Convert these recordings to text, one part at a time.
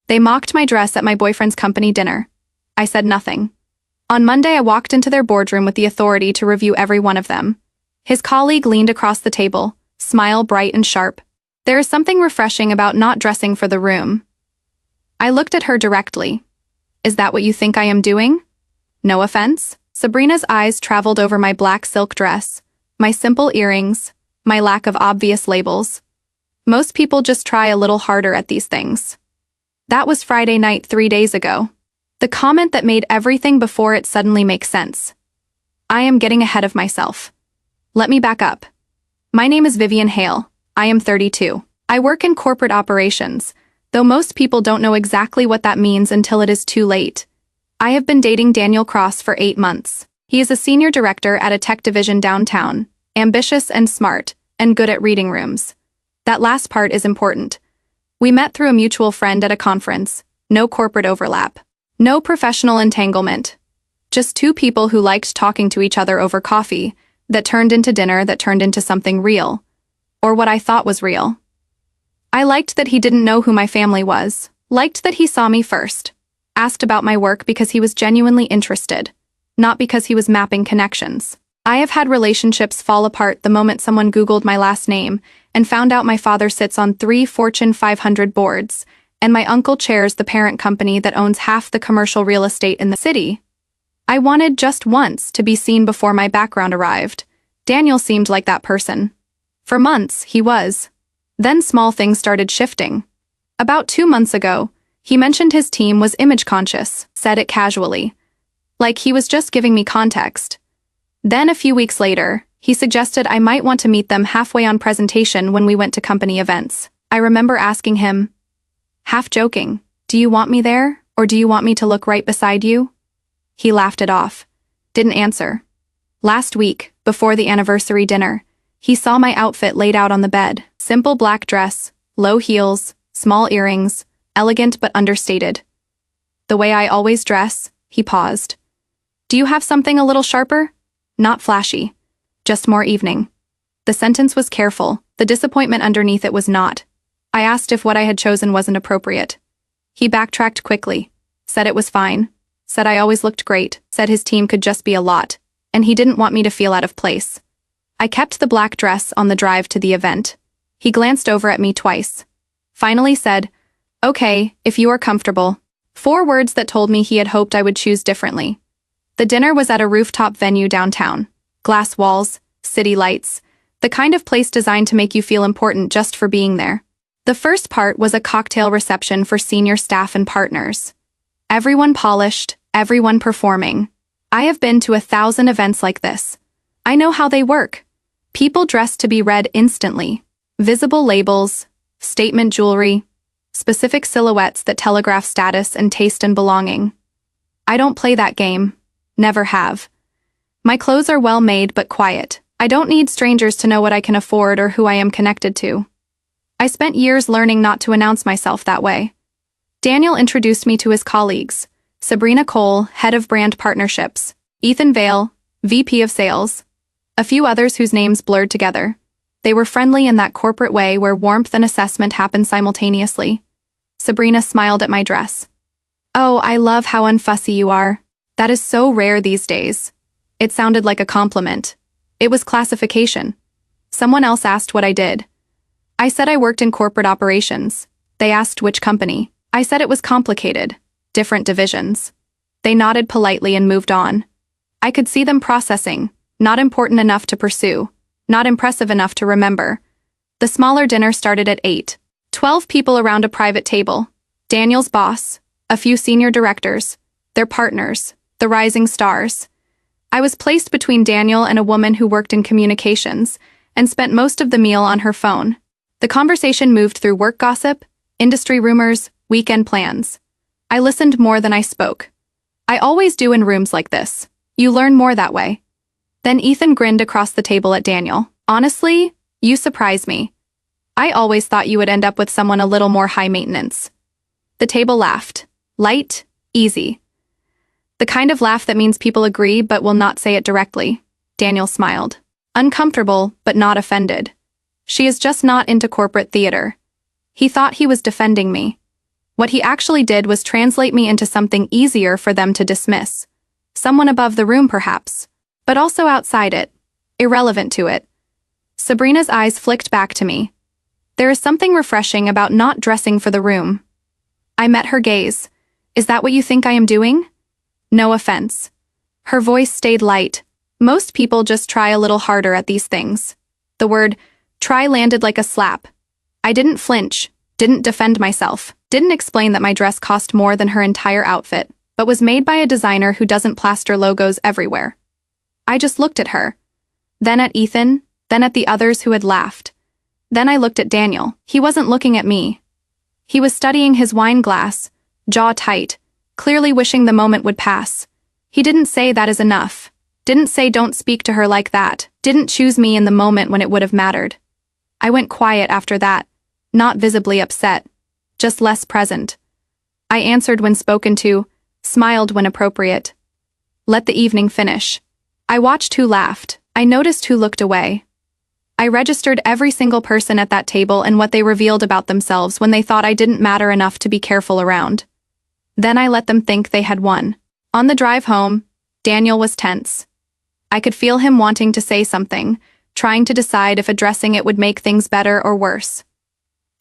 They mocked my dress at my boyfriend's company dinner. I said nothing. On Monday, I walked into their boardroom with the authority to review every one of them. His colleague leaned across the table, smile bright and sharp. There is something refreshing about not dressing for the room. I looked at her directly. Is that what you think I am doing? No offense? Sabrina's eyes traveled over my black silk dress, my simple earrings, my lack of obvious labels. Most people just try a little harder at these things. That was Friday night 3 days ago. The comment that made everything before it suddenly make sense. I am getting ahead of myself. Let me back up. My name is Vivian Hale. I am 32. I work in corporate operations, though most people don't know exactly what that means until it is too late. I have been dating Daniel Cross for 8 months. He is a senior director at a tech division downtown, ambitious and smart, and good at reading rooms. That last part is important. We met through a mutual friend at a conference. No corporate overlap. No professional entanglement. Just two people who liked talking to each other over coffee, that turned into dinner, that turned into something real. Or what I thought was real. I liked that he didn't know who my family was, liked that he saw me first, asked about my work because he was genuinely interested, not because he was mapping connections. I have had relationships fall apart the moment someone Googled my last name and found out my father sits on 3 Fortune 500 boards, and my uncle chairs the parent company that owns half the commercial real estate in the city. I wanted just once to be seen before my background arrived. Daniel seemed like that person. For months, he was. Then small things started shifting. About 2 months ago, he mentioned his team was image-conscious, said it casually. Like he was just giving me context. Then a few weeks later, he suggested I might want to meet them halfway on presentation when we went to company events. I remember asking him, half joking, do you want me there, or do you want me to look right beside you? He laughed it off. Didn't answer. Last week, before the anniversary dinner, he saw my outfit laid out on the bed. Simple black dress, low heels, small earrings, elegant but understated. The way I always dress, he paused. Do you have something a little sharper? Not flashy. Just more evening. The sentence was careful, the disappointment underneath it was not. I asked if what I had chosen wasn't appropriate. He backtracked quickly, said it was fine, said I always looked great, said his team could just be a lot, and he didn't want me to feel out of place. I kept the black dress on the drive to the event. He glanced over at me twice. Finally said, okay, if you are comfortable. 4 words that told me he had hoped I would choose differently. The dinner was at a rooftop venue downtown. Glass walls, city lights, the kind of place designed to make you feel important just for being there. The first part was a cocktail reception for senior staff and partners. Everyone polished, everyone performing. I have been to 1,000 events like this. I know how they work. People dress to be read instantly. Visible labels, statement jewelry, specific silhouettes that telegraph status and taste and belonging. I don't play that game. Never have. My clothes are well made but quiet. I don't need strangers to know what I can afford or who I am connected to. I spent years learning not to announce myself that way. Daniel introduced me to his colleagues, Sabrina Cole, head of brand partnerships, Ethan Vale, VP of sales, a few others whose names blurred together. They were friendly in that corporate way where warmth and assessment happen simultaneously. Sabrina smiled at my dress. Oh, I love how unfussy you are. That is so rare these days. It sounded like a compliment. It was classification. Someone else asked what I did. I said I worked in corporate operations. They asked which company. I said it was complicated. Different divisions. They nodded politely and moved on. I could see them processing. Not important enough to pursue. Not impressive enough to remember. The smaller dinner started at 8. 12 people around a private table. Daniel's boss, a few senior directors, their partners, the rising stars. I was placed between Daniel and a woman who worked in communications and spent most of the meal on her phone. The conversation moved through work gossip, industry rumors, weekend plans. I listened more than I spoke. I always do in rooms like this. You learn more that way. Then Ethan grinned across the table at Daniel. Honestly, you surprise me. I always thought you would end up with someone a little more high maintenance. The table laughed. Light, easy. The kind of laugh that means people agree but will not say it directly. Daniel smiled. Uncomfortable, but not offended. She is just not into corporate theater. He thought he was defending me. What he actually did was translate me into something easier for them to dismiss. Someone above the room, perhaps, but also outside it, irrelevant to it. Sabrina's eyes flicked back to me. There is something refreshing about not dressing for the room. I met her gaze. Is that what you think I am doing? No offense. Her voice stayed light. Most people just try a little harder at these things. The word try landed like a slap. I didn't flinch, didn't defend myself, didn't explain that my dress cost more than her entire outfit, but was made by a designer who doesn't plaster logos everywhere. I just looked at her. Then at Ethan, then at the others who had laughed. Then I looked at Daniel. He wasn't looking at me. He was studying his wine glass, jaw tight, clearly wishing the moment would pass. He didn't say that is enough. Didn't say don't speak to her like that. Didn't choose me in the moment when it would have mattered. I went quiet after that, not visibly upset, just less present. I answered when spoken to, smiled when appropriate. Let the evening finish. I watched who laughed. I noticed who looked away. I registered every single person at that table and what they revealed about themselves when they thought I didn't matter enough to be careful around. Then I let them think they had won. On the drive home, Daniel was tense. I could feel him wanting to say something, trying to decide if addressing it would make things better or worse.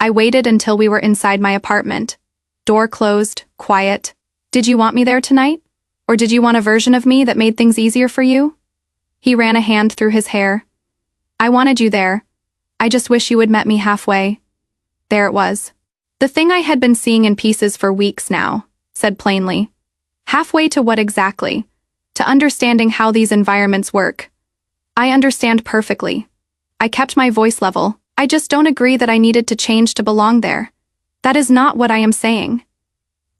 I waited until we were inside my apartment. Door closed, quiet. Did you want me there tonight? Or did you want a version of me that made things easier for you? He ran a hand through his hair. I wanted you there. I just wish you had met me halfway. There it was. The thing I had been seeing in pieces for weeks now, said plainly. Halfway to what exactly? To understanding how these environments work. I understand perfectly. I kept my voice level. I just don't agree that I needed to change to belong there. That is not what I am saying.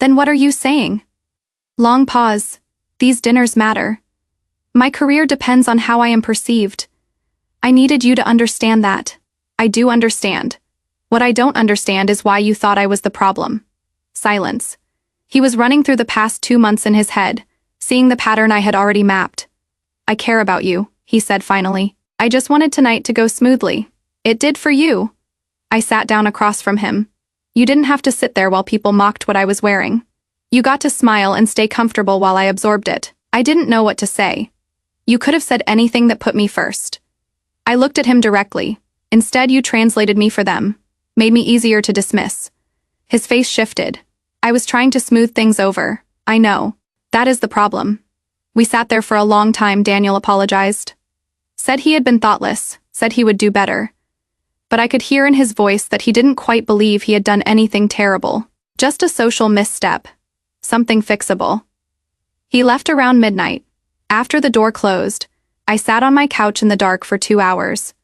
Then what are you saying? Long pause. These dinners matter. My career depends on how I am perceived. I needed you to understand that. I do understand. What I don't understand is why you thought I was the problem. Silence. He was running through the past 2 months in his head, seeing the pattern I had already mapped. I care about you, he said finally. I just wanted tonight to go smoothly. It did for you. I sat down across from him. You didn't have to sit there while people mocked what I was wearing. You got to smile and stay comfortable while I absorbed it. I didn't know what to say. You could have said anything that put me first. I looked at him directly. Instead, you translated me for them, made me easier to dismiss. His face shifted. I was trying to smooth things over. I know. That is the problem. We sat there for a long time, Daniel apologized. Said he had been thoughtless, said he would do better. But I could hear in his voice that he didn't quite believe he had done anything terrible. Just a social misstep. Something fixable. He left around midnight. After the door closed, I sat on my couch in the dark for 2 hours.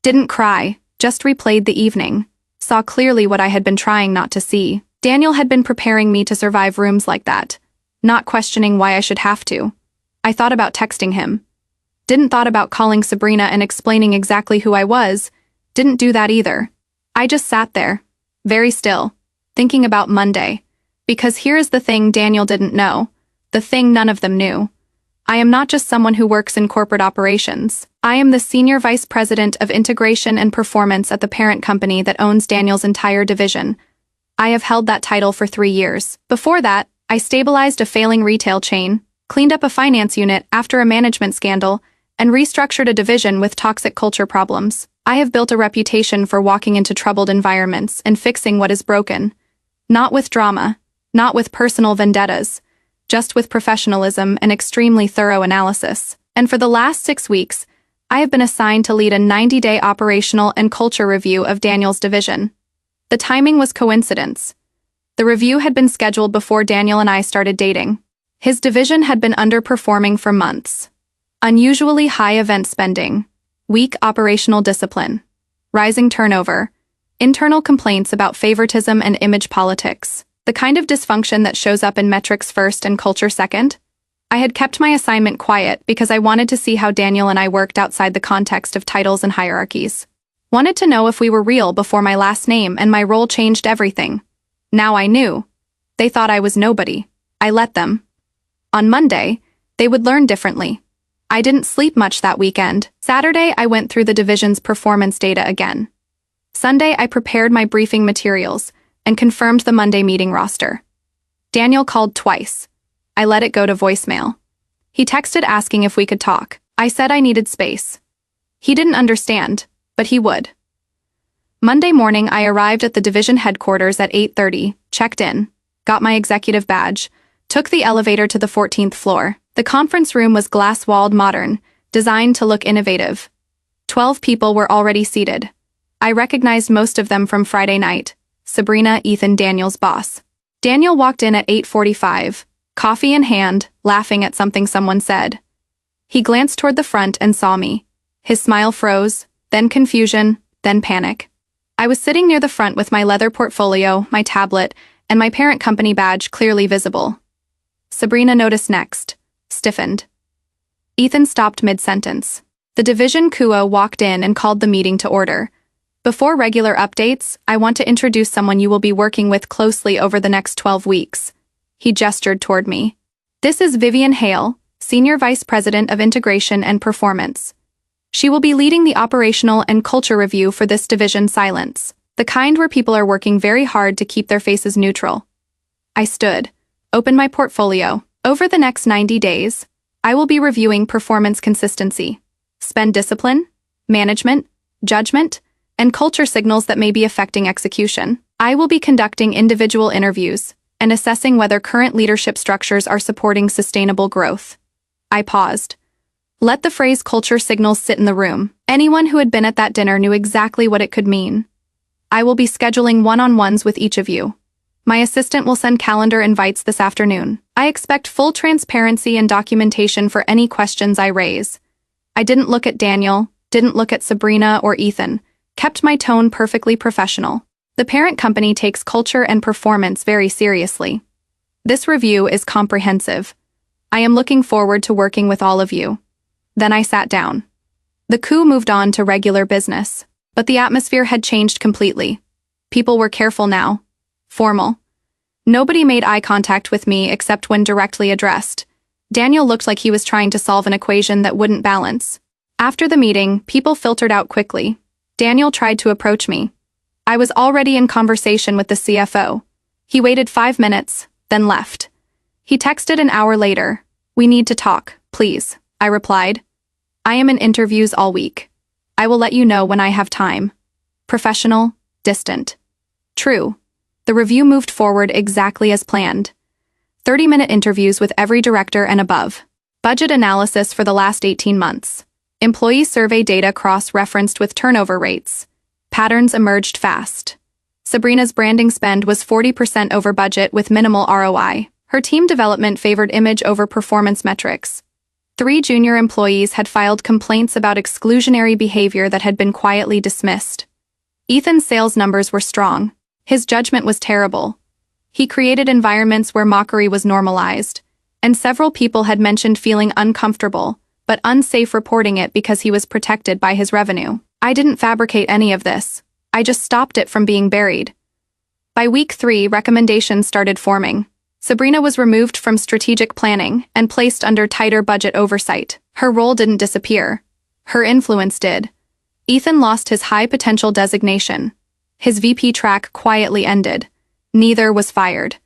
Didn't cry, just replayed the evening. Saw clearly what I had been trying not to see. Daniel had been preparing me to survive rooms like that, not questioning why I should have to. I thought about texting him. Didn't thought about calling Sabrina and explaining exactly who I was. Didn't do that either. I just sat there, very still, thinking about Monday. Because here is the thing Daniel didn't know, the thing none of them knew. I am not just someone who works in corporate operations. I am the Senior Vice President of Integration and Performance at the parent company that owns Daniel's entire division. I have held that title for 3 years. Before that, I stabilized a failing retail chain, cleaned up a finance unit after a management scandal, and restructured a division with toxic culture problems. I have built a reputation for walking into troubled environments and fixing what is broken. Not with drama, not with personal vendettas, just with professionalism and extremely thorough analysis. And for the last 6 weeks, I have been assigned to lead a 90-day operational and culture review of Daniel's division. The timing was coincidence. The review had been scheduled before Daniel and I started dating. His division had been underperforming for months. Unusually high event spending, weak operational discipline, rising turnover, internal complaints about favoritism and image politics, the kind of dysfunction that shows up in metrics first and culture second. I had kept my assignment quiet because I wanted to see how Daniel and I worked outside the context of titles and hierarchies. Wanted to know if we were real before my last name and my role changed everything. Now I knew. They thought I was nobody. I let them. On Monday, they would learn differently. I didn't sleep much that weekend. Saturday, I went through the division's performance data again. Sunday, I prepared my briefing materials and confirmed the Monday meeting roster. Daniel called twice. I let it go to voicemail. He texted asking if we could talk. I said I needed space. He didn't understand, but he would. Monday morning, I arrived at the division headquarters at 8:30, checked in, got my executive badge, took the elevator to the 14th floor. The conference room was glass-walled modern, designed to look innovative. 12 people were already seated. I recognized most of them from Friday night. Sabrina, Ethan, Daniel's boss. Daniel walked in at 8:45, coffee in hand, laughing at something someone said. He glanced toward the front and saw me. His smile froze, then confusion, then panic. I was sitting near the front with my leather portfolio, my tablet, and my parent company badge clearly visible. Sabrina noticed next, stiffened. Ethan stopped mid-sentence. The division CUO walked in and called the meeting to order. Before regular updates, I want to introduce someone you will be working with closely over the next 12 weeks. He gestured toward me. This is Vivian Hale, Senior Vice President of Integration and Performance. She will be leading the operational and culture review for this division. Silence, the kind where people are working very hard to keep their faces neutral. I stood, opened my portfolio. Over the next 90 days, I will be reviewing performance consistency, spend discipline, management, judgment, and culture signals that may be affecting execution. I will be conducting individual interviews and assessing whether current leadership structures are supporting sustainable growth. I paused. Let the phrase culture signals sit in the room. Anyone who had been at that dinner knew exactly what it could mean. I will be scheduling one-on-ones with each of you. My assistant will send calendar invites this afternoon. I expect full transparency and documentation for any questions I raise. I didn't look at Daniel, didn't look at Sabrina or Ethan, kept my tone perfectly professional. The parent company takes culture and performance very seriously. This review is comprehensive. I am looking forward to working with all of you. Then I sat down. The coup moved on to regular business, but the atmosphere had changed completely. People were careful now. Formal. Nobody made eye contact with me except when directly addressed. Daniel looked like he was trying to solve an equation that wouldn't balance. After the meeting, people filtered out quickly. Daniel tried to approach me. I was already in conversation with the CFO. He waited 5 minutes, then left. He texted an hour later. We need to talk, please, I replied. I am in interviews all week. I will let you know when I have time. Professional, distant. True. The review moved forward exactly as planned. 30-minute interviews with every director and above. Budget analysis for the last 18 months. Employee survey data cross-referenced with turnover rates. Patterns emerged fast. Sabrina's branding spend was 40% over budget with minimal ROI. Her team development favored image over performance metrics. 3 junior employees had filed complaints about exclusionary behavior that had been quietly dismissed. Ethan's sales numbers were strong. His judgment was terrible. He created environments where mockery was normalized, and several people had mentioned feeling uncomfortable, but unsafe reporting it because he was protected by his revenue. I didn't fabricate any of this. I just stopped it from being buried. By week 3, recommendations started forming. Sabrina was removed from strategic planning and placed under tighter budget oversight. Her role didn't disappear. Her influence did. Ethan lost his high-potential designation. His VP track quietly ended. Neither was fired.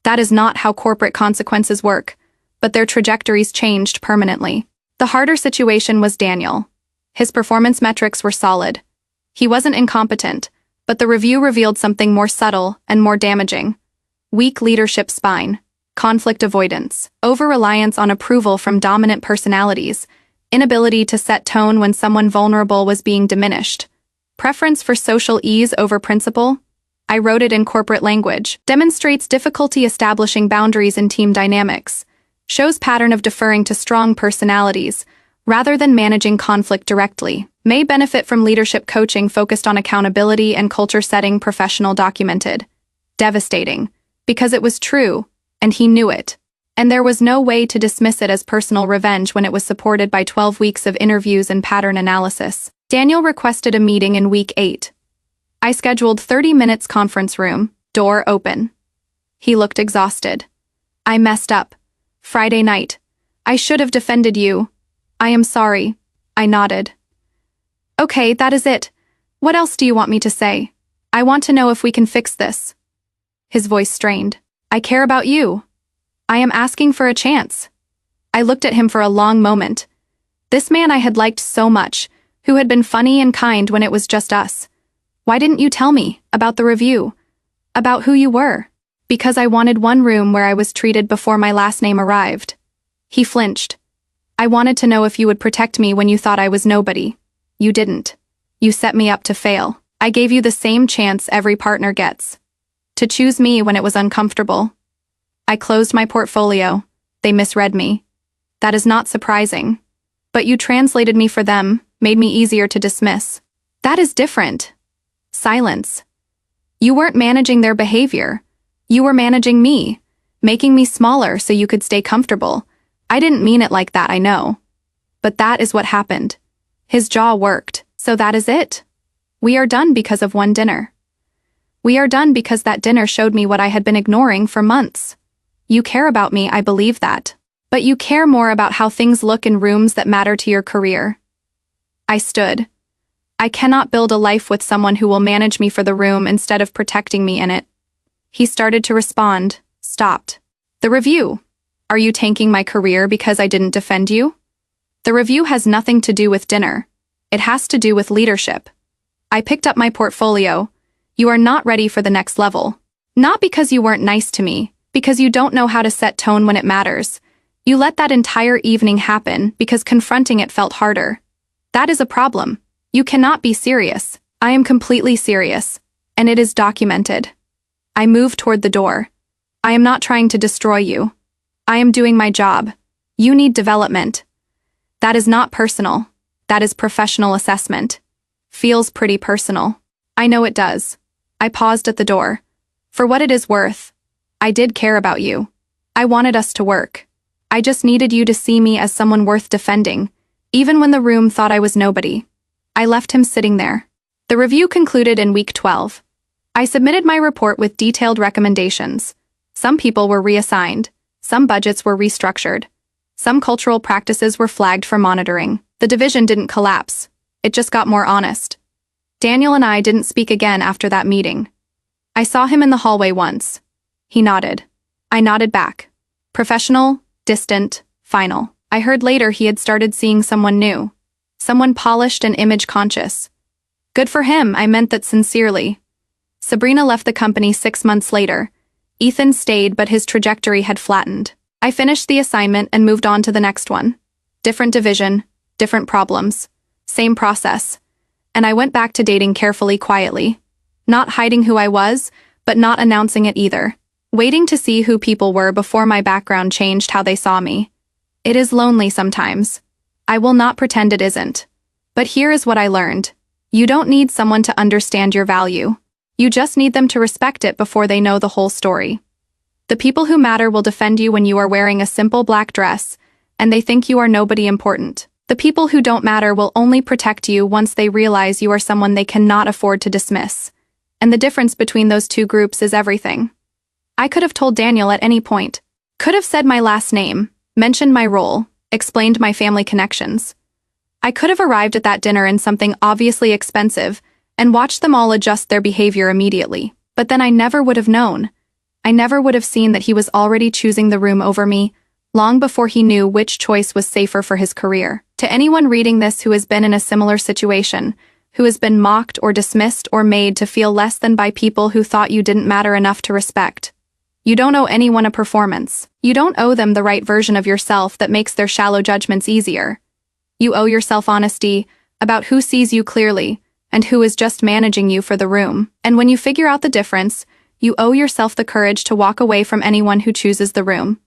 That is not how corporate consequences work, but their trajectories changed permanently. The harder situation was Daniel. His performance metrics were solid. He wasn't incompetent, but the review revealed something more subtle and more damaging. Weak leadership spine, conflict avoidance, over-reliance on approval from dominant personalities, inability to set tone when someone vulnerable was being diminished, preference for social ease over principle. I wrote it in corporate language, demonstrates difficulty establishing boundaries in team dynamics, shows pattern of deferring to strong personalities, rather than managing conflict directly, may benefit from leadership coaching focused on accountability and culture setting. Professional documented. Devastating. Because it was true, and he knew it. And there was no way to dismiss it as personal revenge when it was supported by 12 weeks of interviews and pattern analysis. Daniel requested a meeting in week 8. I scheduled 30 minutes conference room, door open. He looked exhausted. I messed up. Friday night. I should have defended you. I am sorry. I nodded. Okay, that is it. What else do you want me to say? I want to know if we can fix this. His voice strained. I care about you. I am asking for a chance. I looked at him for a long moment. This man I had liked so much, who had been funny and kind when it was just us. Why didn't you tell me about the review? About who you were? Because I wanted one room where I was treated before my last name arrived. He flinched. I wanted to know if you would protect me when you thought I was nobody. You didn't. You set me up to fail. I gave you the same chance every partner gets. To choose me when it was uncomfortable. I closed my portfolio. They misread me. That is not surprising. But you translated me for them, made me easier to dismiss. That is different. Silence. You weren't managing their behavior. You were managing me, making me smaller so you could stay comfortable. I didn't mean it like that, I know. But that is what happened. His jaw worked, so that is it. We are done because of one dinner. We are done because that dinner showed me what I had been ignoring for months. You care about me, I believe that. But you care more about how things look in rooms that matter to your career. I stood. I cannot build a life with someone who will manage me for the room instead of protecting me in it. He started to respond, stopped. The review. Are you tanking my career because I didn't defend you? The review has nothing to do with dinner. It has to do with leadership. I picked up my portfolio. You are not ready for the next level. Not because you weren't nice to me, because you don't know how to set tone when it matters. You let that entire evening happen because confronting it felt harder. That is a problem. You cannot be serious. I am completely serious, and it is documented. I moved toward the door. I am not trying to destroy you. I am doing my job. You need development. That is not personal. That is professional assessment. Feels pretty personal. I know it does. I paused at the door. For what it is worth, I did care about you. I wanted us to work. I just needed you to see me as someone worth defending, even when the room thought I was nobody. I left him sitting there. The review concluded in week 12. I submitted my report with detailed recommendations. Some people were reassigned. Some budgets were restructured. Some cultural practices were flagged for monitoring. The division didn't collapse. It just got more honest. Daniel and I didn't speak again after that meeting. I saw him in the hallway once. He nodded. I nodded back. Professional, distant, final. I heard later he had started seeing someone new. Someone polished and image-conscious. Good for him, I meant that sincerely. Sabrina left the company 6 months later. Ethan stayed, but his trajectory had flattened. I finished the assignment and moved on to the next one. Different division, different problems, same process. And I went back to dating carefully, quietly. Not hiding who I was, but not announcing it either. Waiting to see who people were before my background changed how they saw me. It is lonely sometimes. I will not pretend it isn't. But here is what I learned. You don't need someone to understand your value. You just need them to respect it before they know the whole story. The people who matter will defend you when you are wearing a simple black dress, and they think you are nobody important. The people who don't matter will only protect you once they realize you are someone they cannot afford to dismiss. And the difference between those two groups is everything. I could have told Daniel at any point. Could have said my last name, mentioned my role, explained my family connections. I could have arrived at that dinner in something obviously expensive and watched them all adjust their behavior immediately. But then I never would have known. I never would have seen that he was already choosing the room over me, long before he knew which choice was safer for his career. To anyone reading this who has been in a similar situation, who has been mocked or dismissed or made to feel less than by people who thought you didn't matter enough to respect, you don't owe anyone a performance. You don't owe them the right version of yourself that makes their shallow judgments easier. You owe yourself honesty about who sees you clearly and who is just managing you for the room. And when you figure out the difference, you owe yourself the courage to walk away from anyone who chooses the room.